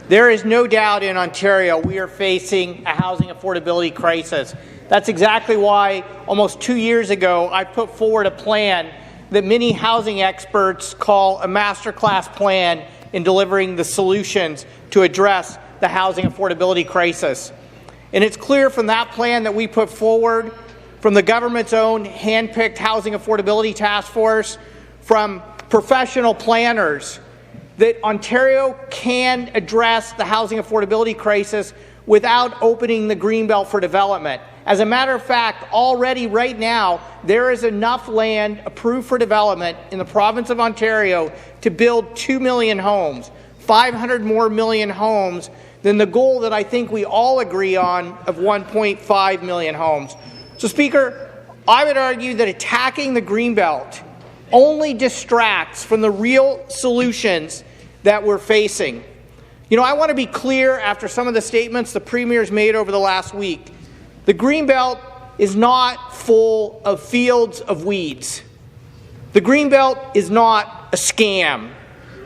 There is no doubt in Ontario we are facing a housing affordability crisis. That's exactly why almost 2 years ago I put forward a plan that many housing experts call a masterclass plan in delivering the solutions to address the housing affordability crisis. And it's clear from that plan that we put forward, from the government's own hand-picked housing affordability task force, from professional planners, that Ontario can address the housing affordability crisis without opening the Greenbelt for development. As a matter of fact, already right now, there is enough land approved for development in the province of Ontario to build 2 million homes, 500 more million homes than the goal that I think we all agree on of 1.5 million homes. So, Speaker, I would argue that attacking the Greenbelt only distracts from the real solutions that we're facing. You know, I want to be clear after some of the statements the Premier's made over the last week. The Greenbelt is not full of fields of weeds. The Greenbelt is not a scam.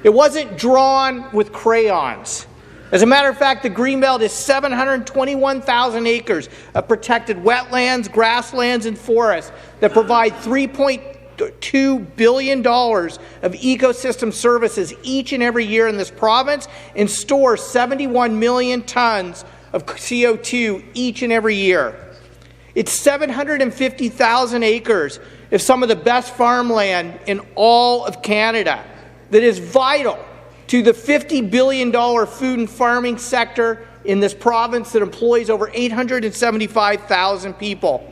It wasn't drawn with crayons. As a matter of fact, the Greenbelt is 721,000 acres of protected wetlands, grasslands, and forests that provide $3.2 billion of ecosystem services each and every year in this province and store 71 million tons of CO2 each and every year. It's 750,000 acres of some of the best farmland in all of Canada that is vital to the $50 billion food and farming sector in this province that employs over 875,000 people.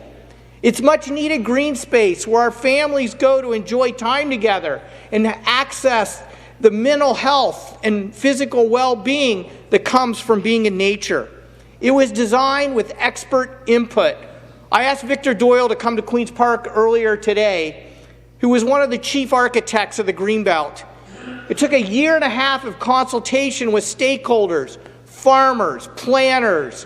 It's much needed green space where our families go to enjoy time together and access the mental health and physical well-being that comes from being in nature. It was designed with expert input. I asked Victor Doyle to come to Queen's Park earlier today, who was one of the chief architects of the Greenbelt. It took 1.5 years of consultation with stakeholders, farmers, planners,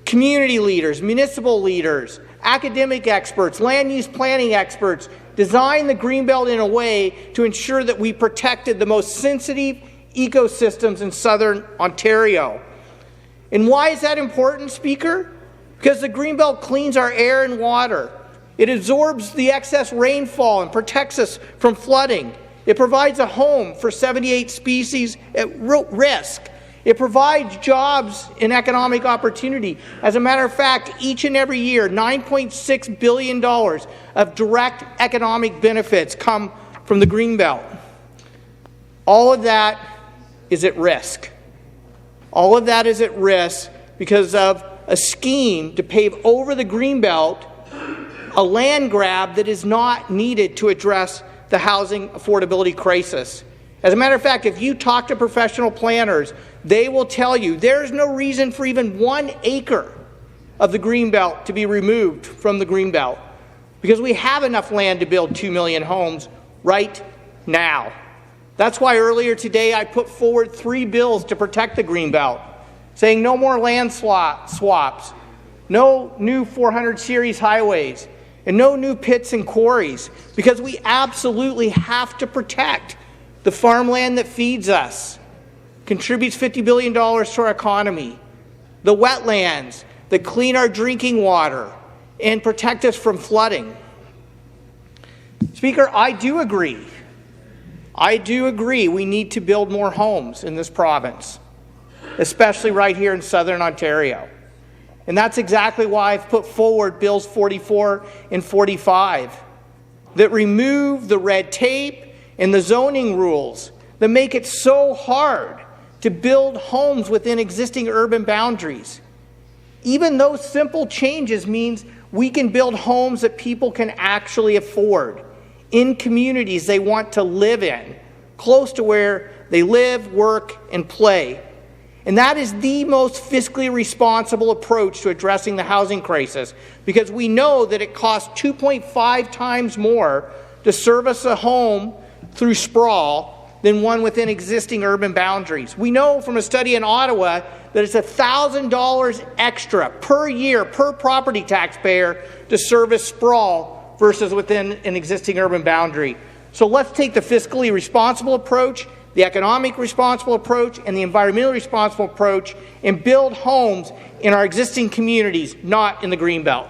community leaders, municipal leaders, academic experts, land use planning experts, designed the Greenbelt in a way to ensure that we protected the most sensitive ecosystems in southern Ontario. And why is that important, Speaker? Because the Greenbelt cleans our air and water. It absorbs the excess rainfall and protects us from flooding. It provides a home for 78 species at risk. It provides jobs and economic opportunity. As a matter of fact, each and every year, $9.6 billion of direct economic benefits come from the Greenbelt. All of that is at risk. All of that is at risk because of a scheme to pave over the Greenbelt a land grab that is not needed to address the housing affordability crisis. As a matter of fact, if you talk to professional planners, they will tell you there's no reason for even 1 acre of the Greenbelt to be removed from the Greenbelt because we have enough land to build 2 million homes right now. That's why earlier today I put forward 3 bills to protect the Greenbelt, saying no more land swaps, no new 400 series highways, and no new pits and quarries, because we absolutely have to protect the farmland that feeds us, contributes $50 billion to our economy, the wetlands that clean our drinking water and protect us from flooding. Speaker, I do agree we need to build more homes in this province, especially right here in southern Ontario. And that's exactly why I've put forward Bills 44 and 45 that remove the red tape and the zoning rules that make it so hard to build homes within existing urban boundaries. Even those simple changes means we can build homes that people can actually afford in communities they want to live in, close to where they live, work, and play. And that is the most fiscally responsible approach to addressing the housing crisis, because we know that it costs 2.5 times more to service a home through sprawl than one within existing urban boundaries. We know from a study in Ottawa that it's $1,000 extra per year per property taxpayer to service sprawl versus within an existing urban boundary. So let's take the fiscally responsible approach the economic responsible approach, and the environmentally responsible approach, and build homes in our existing communities, not in the Greenbelt.